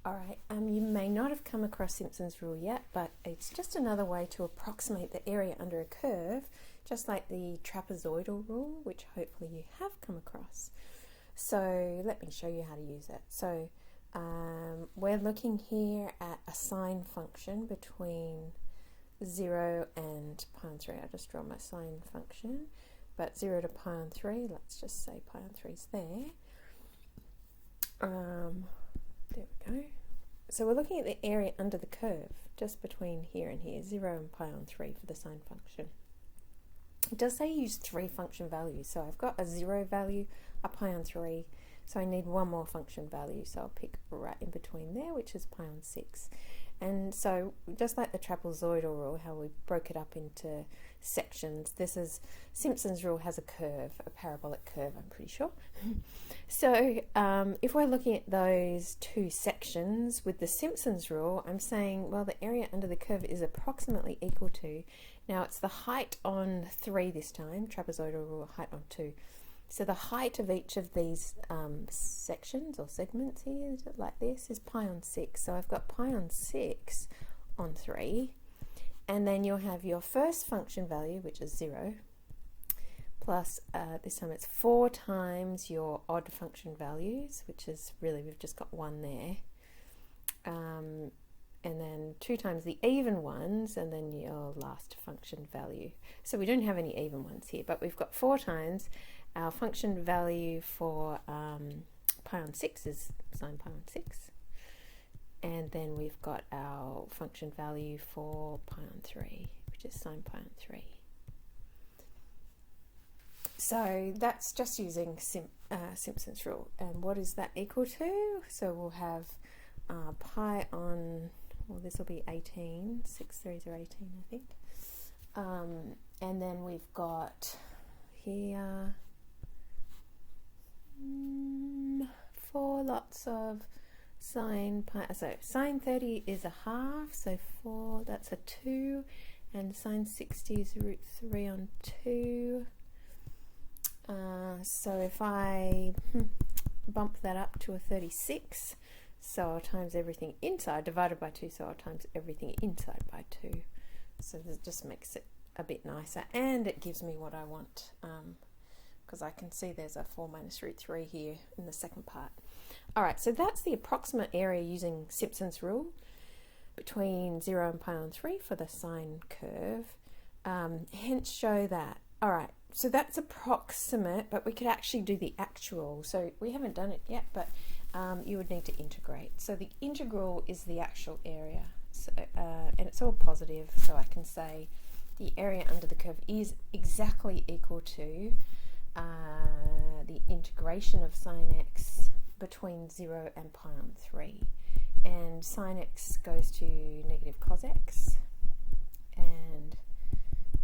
Alright, you may not have come across Simpson's rule yet, but it's just another way to approximate the area under a curve, just like the trapezoidal rule, which hopefully you have come across. So let me show you how to use it. So we're looking here at a sine function between 0 and pi on 3. I'll just draw my sine function, but 0 to pi on 3, let's just say pi on 3 is there. There we go. So we're looking at the area under the curve, just between here and here, 0 and pi on 3 for the sine function. It does say use 3 function values, so I've got a 0 value, a pi on 3, so I need one more function value, so I'll pick right in between there, which is pi on 6. And so, just like the trapezoidal rule, how we broke it up into sections, this is, Simpson's rule has a curve, a parabolic curve, I'm pretty sure. So, if we're looking at those two sections with the Simpson's rule, I'm saying, well, the area under the curve is approximately equal to, now it's the height on 3 this time, trapezoidal rule, height on 2. So the height of each of these sections or segments here, like this, is pi on 6. So I've got pi on 6 on 3. And then you'll have your first function value, which is 0, plus this time it's 4 times your odd function values, which is really, we've just got 1 there. And then 2 times the even ones, and then your last function value. So we don't have any even ones here, but we've got 4 times our function value for pi on 6 is sine pi on 6. And then we've got our function value for pi on 3, which is sine pi on 3. So that's just using Simpson's rule. And what is that equal to? So we'll have pi on, well, this will be 18, 6 3s are 18, I think. And then we've got here 4 lots of sine pi, so sine 30 is a half, so 4, that's a 2, and sine 60 is root 3 on 2. So if I bump that up to a 36, so I'll times everything inside, divided by 2, so I'll times everything inside by 2. So that just makes it a bit nicer, and it gives me what I want, because I can see there's a 4 minus root 3 here in the second part. Alright, so that's the approximate area using Simpson's rule between 0 and pi on 3 for the sine curve, hence show that. Alright, so that's approximate, but we could actually do the actual. So we haven't done it yet, but you would need to integrate. So the integral is the actual area, so, and it's all positive, so I can say the area under the curve is exactly equal to the integration of sine x between 0 and pi on 3. And sine x goes to negative cos x. And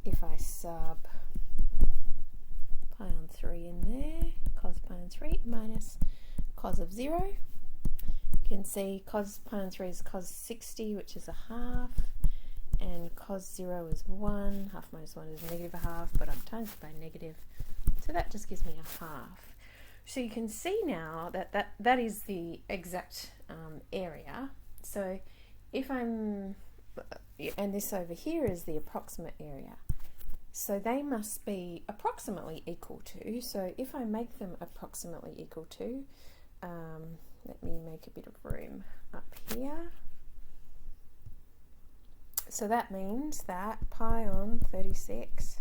if I sub pi on 3 in there, cos pi on 3 minus cos of 0, you can see cos pi on 3 is cos 60, which is a half, and cos 0 is 1, half minus 1 is negative a half, but I'm times it by negative, so that just gives me a half. So you can see now that is the exact area. So if I'm, and this over here is the approximate area. So they must be approximately equal to, so if I make them approximately equal to, let me make a bit of room up here. So that means that pi on 36,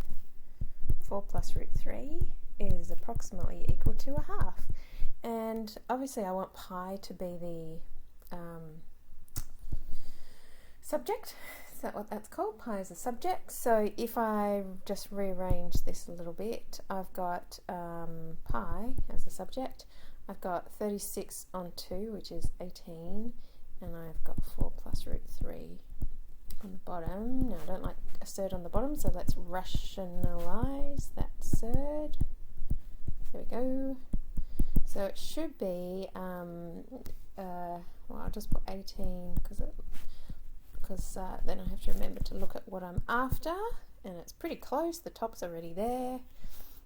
4 plus root 3, is approximately equal to a half. And obviously I want pi to be the subject. Is that what that's called? Pi is a subject. So if I just rearrange this a little bit, I've got pi as the subject. I've got 36 on 2, which is 18, and I've got 4 plus root 3 on the bottom. Now I don't like a surd on the bottom, so let's rationalize that surd. There we go. So it should be, well, I'll just put 18 because then I have to remember to look at what I'm after, and it's pretty close. The top's already there.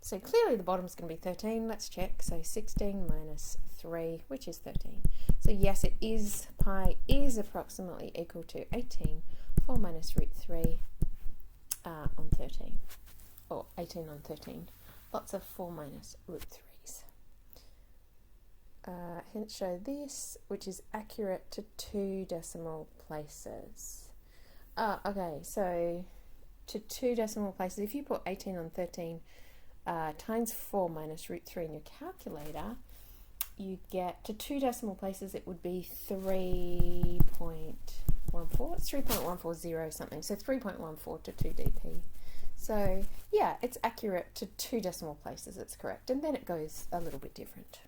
So clearly the bottom's going to be 13. Let's check. So 16 minus 3, which is 13. So yes, it is, pi is approximately equal to 18. 4 minus root 3 on 13. Or 18 on 13. Lots of 4 minus root 3s. Hence show this, which is accurate to 2 decimal places. Okay, so to 2 decimal places, if you put 18 on 13 times 4 minus root 3 in your calculator, you get to 2 decimal places, it would be 3.14. It's 3.140 something, so 3.14 to 2 dp. So yeah, it's accurate to 2 decimal places, it's correct, and then it goes a little bit different.